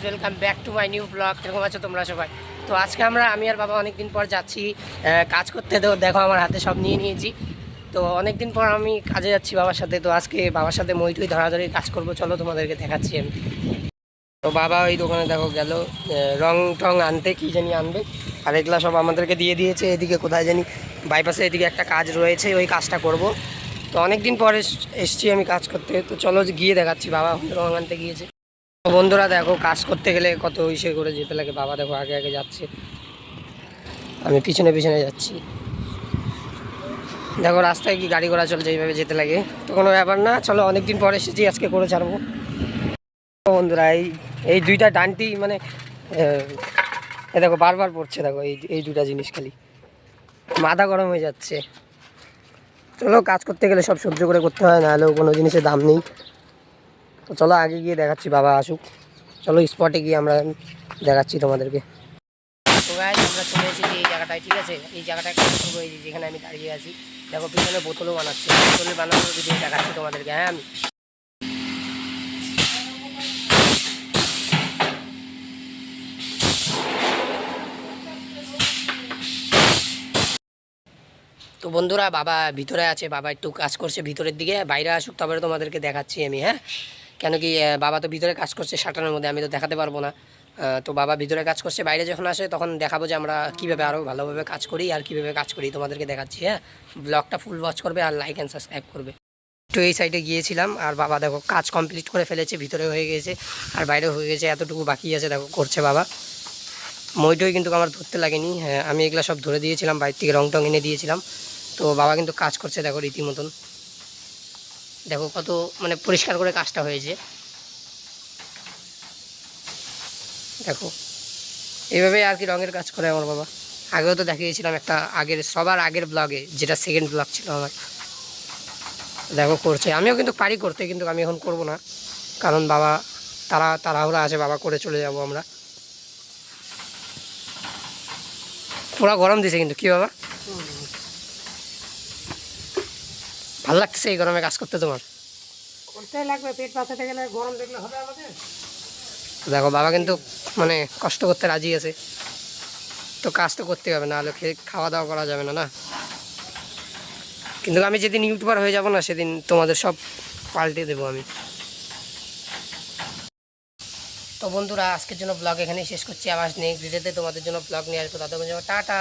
Welcome back to my new blog. কিরকম আছো তোমরা সবাই? তো আজকে আমি আর বাবা অনেকদিন পর যাচ্ছি কাজ করতে। তো দেখো আমার হাতে সব নিয়ে নিয়েছি। তো অনেকদিন পর আমি কাজে যাচ্ছি বাবার সাথে। তো আজকে বাবার সাথে মই ধরাধরি কাজ করবো, চলো তোমাদেরকে দেখাচ্ছি আমি। তো বাবা ওই দোকানে দেখো গেল রং টং আনতে, কী জানি আনবে। আর এগুলো সব আমাদেরকে দিয়ে দিয়েছে। এদিকে কোথায় জানি বাইপাসে এদিকে একটা কাজ রয়েছে, ওই কাজটা করব। তো অনেকদিন পর এসছি আমি কাজ করতে। তো চলো গিয়ে দেখাচ্ছি। বাবা রং আনতে গিয়েছে। তো বন্ধুরা দেখো, কাজ করতে গেলে কত ইসে করে যেতে লাগে। বাবা দেখো আগে আগে যাচ্ছে, আমি পিছনে পিছনে যাচ্ছি। দেখো রাস্তায় কি গাড়ি ঘোড়া চলছে, এইভাবে যেতে লাগে। তো কোনো ব্যাপার না, চলো অনেকদিন পরে এসেছি, আজকে করে ছাড়বো। বন্ধুরা এই এই দুইটা ডান্টি মানে এ দেখো বারবার পড়ছে। দেখো এই এই দুটা জিনিস খালি মাথা গরম হয়ে যাচ্ছে। চলো কাজ করতে গেলে সব সহ্য করে করতে হয়, নাহলেও কোনো জিনিসের দাম নেই। তো চলো আগে গিয়ে দেখাচ্ছি, বাবা আসুক। চলো স্পটে গিয়ে আমরা দেখাচ্ছি তোমাদেরকে। তো গাইস আমরা চলে এসেছি এই জায়গাটায়, ঠিক আছে? এই জায়গাটায় কাজ করবো, এই যেখানে আমি দাঁড়িয়ে আছি। দেখো পিছনে বোতলও বানাচ্ছে, বোতলের বানানোর ভিডিও দেখাচ্ছি তোমাদেরকে। হ্যাঁ আমি তো বন্ধুরা বাবা ভিতরে আছে, বাবা একটু কাজ করছে ভিতরের দিকে। বাইরে আসুক তারপরে তোমাদেরকে দেখাচ্ছি আমি। হ্যাঁ, কেন কি বাবা তো ভিতরে কাজ করছে শাটারের মধ্যে, আমি তো দেখাতে পারবো না। তো বাবা ভিতরে কাজ করছে, বাইরে যখন আসে তখন দেখাবো যে আমরা কীভাবে আরও ভালোভাবে কাজ করি আর কীভাবে কাজ করি তোমাদেরকে দেখাচ্ছি। হ্যাঁ, ব্লগটা ফুল ওয়াচ করবে আর লাইক অ্যান্ড সাবস্ক্রাইব করবে। একটু এই সাইডে গিয়েছিলাম, আর বাবা দেখো কাজ কমপ্লিট করে ফেলেছে, ভিতরে হয়ে গেছে আর বাইরে হয়ে গেছে। এতটুকু বাকি আছে, দেখো করছে বাবা। মইটই কিন্তু আমার ধরতে লাগেনি। হ্যাঁ, আমি এগুলো সব ধরে দিয়েছিলাম, বাইরে থেকে রং টং এনে দিয়েছিলাম। তো বাবা কিন্তু কাজ করছে দেখো রীতিমতন। দেখো কত মানে পরিষ্কার করে কাজটা হয়েছে। দেখো এইভাবে আর কি রঙের কাজ করে আমার বাবা। আগেও তো দেখিয়েছিলাম একটা সবার আগের ব্লগে, যেটা সেকেন্ড ব্লগ ছিল আমার। দেখো করছে, আমিও কিন্তু পারি করতে, কিন্তু আমি এখন করব না, কারণ বাবা তাড়াহুড়া আছে, বাবা করে চলে যাব আমরা। পুরা গরম দিছে কিন্তু, কি বাবা ভাল লাগতেছে এই গরমে কাজ করতে তোমার? করতেই লাগবে, পেট বাঁচাতে গেলে গরম দেখলে হবে আমাদের। দেখো বাবা কিন্তু মানে কষ্ট করতে রাজি আছে। তো কাজ তো করতে হবে, নাহলে খাওয়া দাওয়া করা যাবে না না। কিন্তু আমি যেদিন ইউটিউবার হয়ে যাব না, সেদিন তোমাদের সব পাল্টে দেবো আমি। তো বন্ধুরা আজকের জন্য ব্লগ এখানেই শেষ করছি। আবার নেক্সট ভিডিওতে তোমাদের জন্য ব্লগ নিয়ে আসবো। তাদের জন্য টাটা।